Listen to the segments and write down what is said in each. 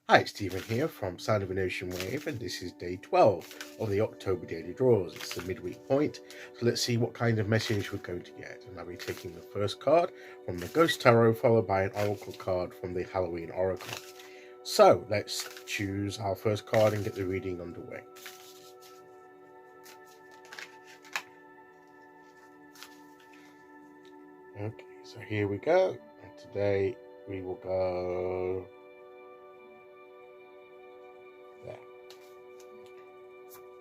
Hi, it's Stephen here from Sound of an Ocean Wave, and this is day 12 of the October Daily Draws. It's the midweek point, so let's see what kind of message we're going to get. And I'll be taking the first card from the Ghost Tarot, followed by an Oracle card from the Halloween Oracle. So let's choose our first card and get the reading underway. Okay, so here we go, and today we will go there.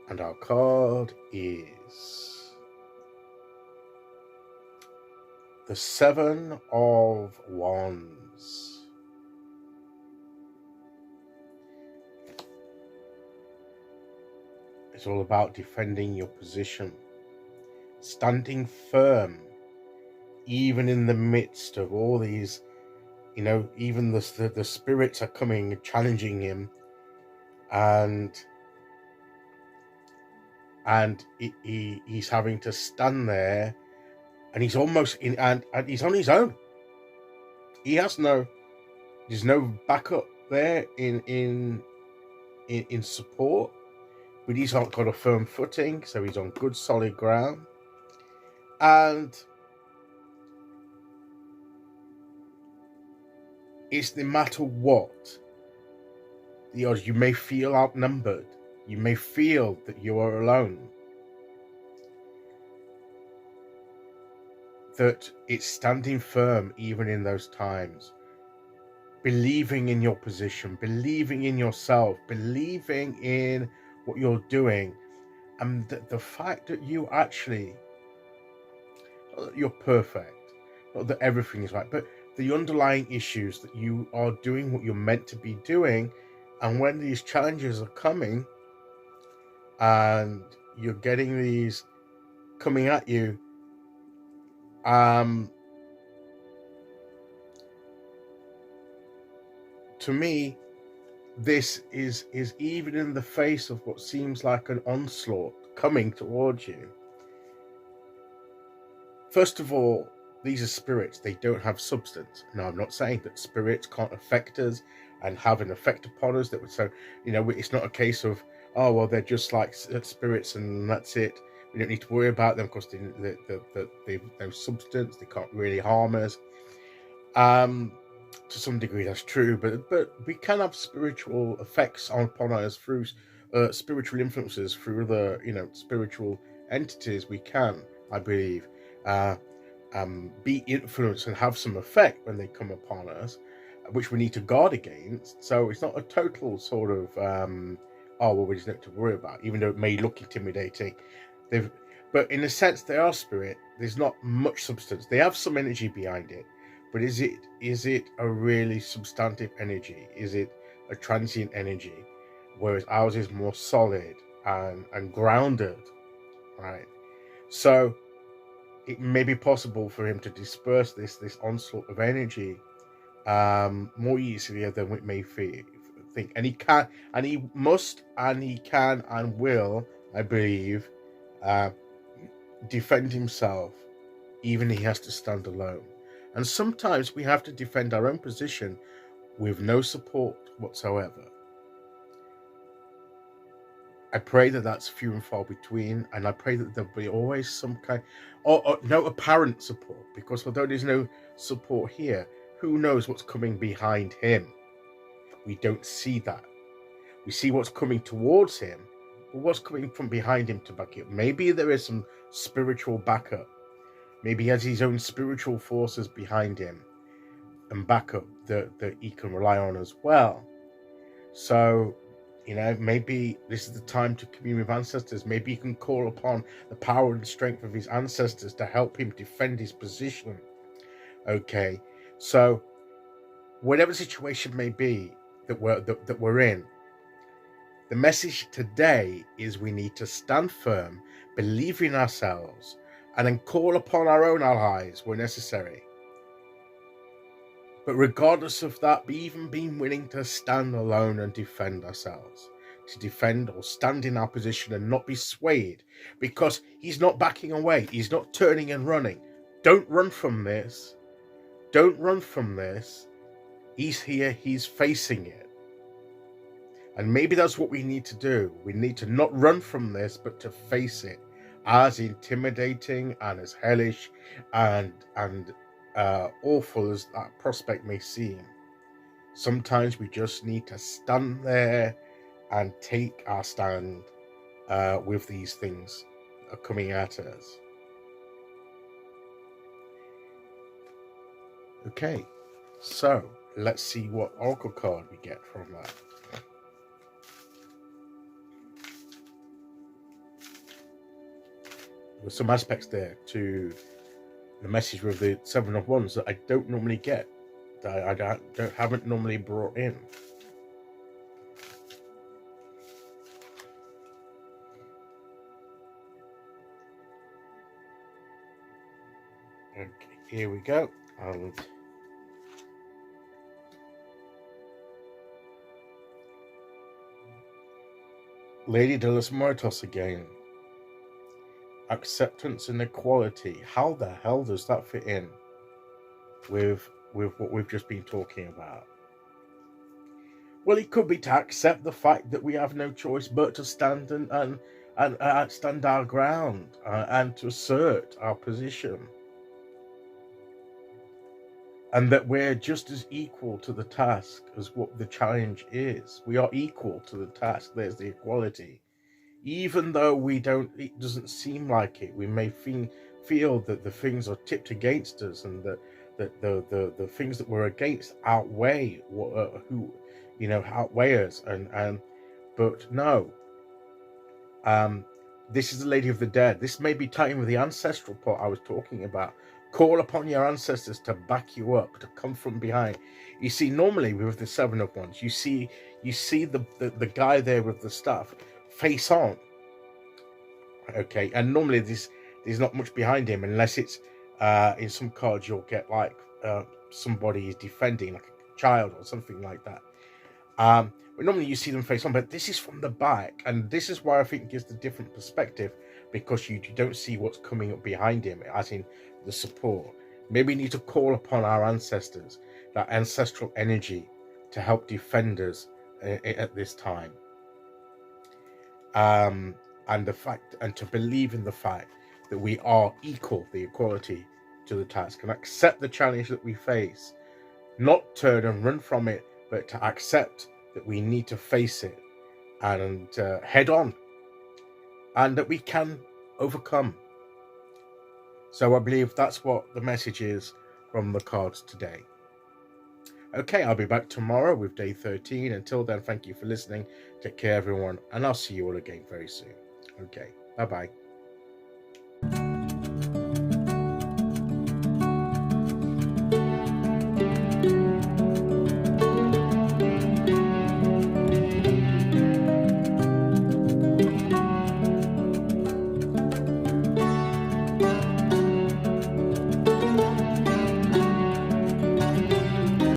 And our card is the Seven of Wands. It's all about defending your position, standing firm, even in the midst of all these, even the spirits are coming and challenging him, and he's having to stand there, and he's almost in, and he's on his own. There's no backup there in support, but he's not got a firm footing, so he's on good solid ground. And it's no matter what, the odds, you may feel outnumbered, you may feel that you are alone, that it's standing firm even in those times, believing in your position, believing in yourself, believing in what you're doing, and the fact that you're perfect, not that everything is right, but the underlying issues that you are doing what you're meant to be doing. And when these challenges are coming and you're getting these coming at you, to me, this is even in the face of what seems like an onslaught coming towards you. First of all, these are spirits. They don't have substance. Now, I'm not saying that spirits can't affect us and have an effect upon us. It's not a case of, oh, well, they're just like spirits and that's it. We don't need to worry about them because they've no substance. They can't really harm us. To some degree, that's true, but we can have spiritual effects upon us through spiritual influences, through the spiritual entities. We can, I believe, be influenced and have some effect when they come upon us, which we need to guard against. So it's not a total sort of we just need to worry about, even though it may look intimidating. But in a sense, they are spirit. There's not much substance. They have some energy behind it, but is it a really substantive energy? Is it a transient energy? Whereas ours is more solid and grounded, right? So it may be possible for him to disperse this onslaught of energy more easily than we may think. And he can, and he must, and he can, and will, I believe, defend himself, even if he has to stand alone. And sometimes we have to defend our own position with no support whatsoever. I pray that that's few and far between, and I pray that there'll be always some kind, or no apparent support, because although there's no support here, who knows what's coming behind him? We don't see that. We see what's coming towards him, but what's coming from behind him to back up? Maybe there is some spiritual backup. Maybe he has his own spiritual forces behind him and backup that he can rely on as well. So, maybe this is the time to commune with ancestors. Maybe he can call upon the power and strength of his ancestors to help him defend his position. Okay, so whatever the situation may be that we're in, the message today is we need to stand firm, believe in ourselves, and then call upon our own allies where necessary. But regardless of that, even being willing to stand alone and defend ourselves, to defend or stand in our position and not be swayed, because he's not backing away, he's not turning and running. Don't run from this. Don't run from this. He's here, he's facing it. And maybe that's what we need to do. We need to not run from this, but to face it, as intimidating and as hellish and awful as that prospect may seem. Sometimes we just need to stand there and take our stand with these things that are coming at us. Okay, so let's see what oracle card we get from that. There's some aspects there to the message with the Seven of Wands that I don't normally get, that I haven't normally brought in. Okay, here we go. And Lady de los Muertos again. Acceptance and equality. How the hell does that fit in with what we've just been talking about? Well, it could be to accept the fact that we have no choice but to stand and stand our ground and to assert our position, and that we're just as equal to the task as what the challenge is. We are equal to the task. There's the equality. Even though it doesn't seem like it. We may feel that the things are tipped against us, and that the things that we're against outweigh outweigh us, but no. This is the Lady of the Dead. This may be tying with the ancestral part I was talking about. Call upon your ancestors to back you up, to come from behind. You see, normally with the Seven of Wands, you see the guy there with the staff face on. Okay, and normally there's not much behind him, unless it's in some cards you'll get like somebody is defending, like a child or something like that. But normally you see them face on, but this is from the back, and this is why I think it gives the different perspective, because you don't see what's coming up behind him, as in the support. Maybe we need to call upon our ancestors, that ancestral energy, to help defend us at this time. And to believe in the fact that we are equal, the equality to the task, and accept the challenge that we face, not turn and run from it, but to accept that we need to face it and head on, and that we can overcome. So I believe that's what the message is from the cards today. Okay, I'll be back tomorrow with day 13. Until then, thank you for listening. Take care, everyone, and I'll see you all again very soon. Okay, bye-bye.